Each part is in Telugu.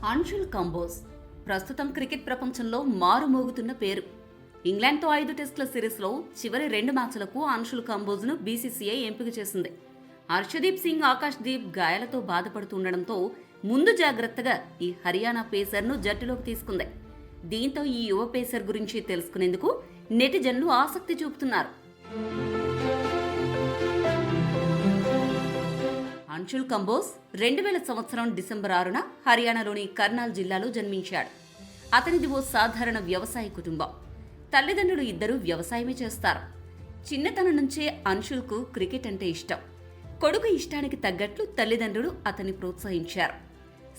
అన్షుల్ కంబోజ్ ప్రస్తుతం క్రికెట్ ప్రపంచంలో మారుమోగుతున్న పేరు. ఇంగ్లాండ్తో 5 టెస్టుల సిరీస్లో చివరి 2 మ్యాచ్లకు అన్షుల్ కంబోజ్ను బీసీసీఐ ఎంపిక చేసింది. హర్షదీప్ సింగ్, ఆకాష్ దీప్ గాయాలతో బాధపడుతుండటంతో ముందు జాగ్రత్తగా ఈ హర్యానా పేసర్ను జట్టులోకి తీసుకుంది. దీంతో ఈ యువ పేసర్ గురించి తెలుసుకునేందుకు నెటిజన్లు ఆసక్తి చూపుతున్నారు. అన్షుల్ కంబోజ్ 2000 సంవత్సరం డిసెంబర్ 6న హర్యానాలోని కర్నాల్ జిల్లాలో జన్మించాడు. అతనిది ఓ సాధారణ వ్యవసాయ కుటుంబం. తల్లిదండ్రులు ఇద్దరూ వ్యవసాయమే చేస్తారు. చిన్నతనం నుంచే అన్షుల్కు క్రికెట్ అంటే ఇష్టం. కొడుకు ఇష్టానికి తగ్గట్లు తల్లిదండ్రులు అతన్ని ప్రోత్సహించారు.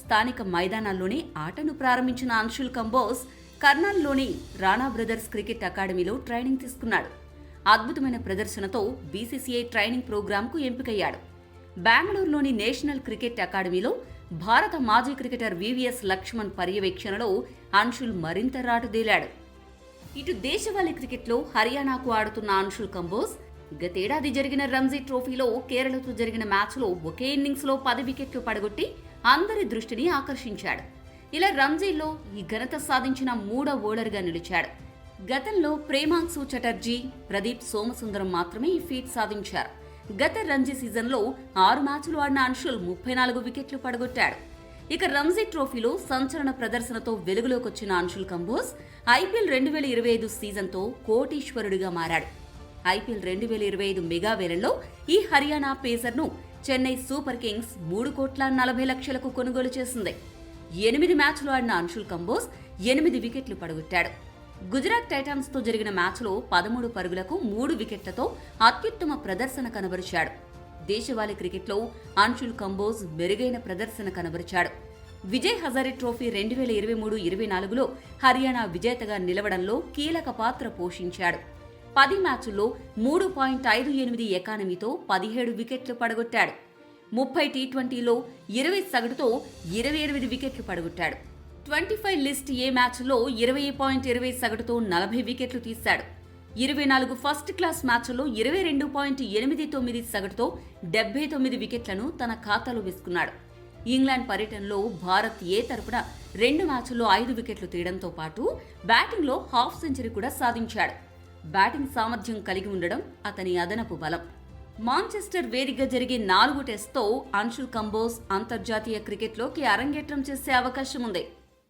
స్థానిక మైదానాల్లోనే ఆటను ప్రారంభించిన అన్షుల్ కంబోజ్ కర్నాల్లోని రాణా బ్రదర్స్ క్రికెట్ అకాడమీలో ట్రైనింగ్ తీసుకున్నాడు. అద్భుతమైన ప్రదర్శనతో బీసీసీఐ ట్రైనింగ్ ప్రోగ్రాంకు ఎంపికయ్యాడు. బెంగళూరులోని నేషనల్ క్రికెట్ అకాడమీలో భారత మాజీ క్రికెటర్ వివిఎస్ లక్ష్మణ్ పర్యవేక్షణలో అన్షుల్ మరింత రాటుదేలాడు. ఇటు దేశవాళీ క్రికెట్లో హర్యానాకు ఆడుతున్న అన్షుల్ కంబోజ్ గతేడాది జరిగిన రంజీ ట్రోఫీలో కేరళతో జరిగిన మ్యాచ్లో ఒకే ఇన్నింగ్స్లో 10 వికెట్లు పడగొట్టి అందరి దృష్టిని ఆకర్షించాడు. ఇలా రంజీలో ఈ ఘనత సాధించిన 3వ బౌలర్గా నిలిచాడు. గతంలో ప్రేమాంశు చటర్జీ, ప్రదీప్ సోమసుందరం మాత్రమే ఈ ఫీట్ సాధించారు. గత రంజీ సీజన్లో 6 మ్యాచ్లు ఆడిన అన్షుల్ 34 వికెట్లు పడగొట్టాడు. ఇక రంజీ ట్రోఫీలో సంచలన ప్రదర్శనతో వెలుగులోకొచ్చిన అన్షుల్ కంబోజ్ ఐపీఎల్ 2025 సీజన్తో కోటీశ్వరుడిగా మారాడు. ఐపీఎల్ 2025 మెగా వేలంలో ఈ హర్యానా పేసర్ను చెన్నై సూపర్ కింగ్స్ 3,40,00,000కు కొనుగోలు చేసింది. 8 మ్యాచ్లు ఆడిన అన్షుల్ కంబోజ్ 8 వికెట్లు పడగొట్టాడు. గుజరాత్ టైటాన్స్తో జరిగిన మ్యాచ్లో 13 పరుగులకు 3 వికెట్లతో అత్యుత్తమ ప్రదర్శన కనబరిచాడు. దేశవాళీ క్రికెట్లో అన్షుల్ కంబోజ్ మెరుగైన ప్రదర్శన కనబరిచాడు. విజయ్ హజారే ట్రోఫీ 2023-24లో హర్యానా విజేతగా నిలవడంలో కీలక పాత్ర పోషించాడు. 10 మ్యాచ్ల్లో 3.58 ఎకానమీతో 17 వికెట్లు పడగొట్టాడు. 30 టీ20లో 20 సగటుతో 28 వికెట్లు పడగొట్టాడు. 25 లిస్ట్ ఏ మ్యాచ్లో 20.20 సగటుతో 40 వికెట్లు తీశాడు. 24 ఫస్ట్ క్లాస్ మ్యాచ్ల్లో 22.89 సగటుతో 79 వికెట్లను తన ఖాతాలో వేసుకున్నాడు. ఇంగ్లాండ్ పర్యటనలో భారత్ ఏ తరపున 2 మ్యాచ్ల్లో 5 వికెట్లు తీయడంతో పాటు బ్యాటింగ్లో హాఫ్ సెంచరీ కూడా సాధించాడు. బ్యాటింగ్ సామర్థ్యం కలిగి ఉండడం అతని అదనపు బలం. మాంచెస్టర్ వేదికగా జరిగే 4 టెస్ట్తో అన్షుల్ కంబోజ్ అంతర్జాతీయ క్రికెట్లోకి అరంగేట్రం చేసే అవకాశం ఉంది.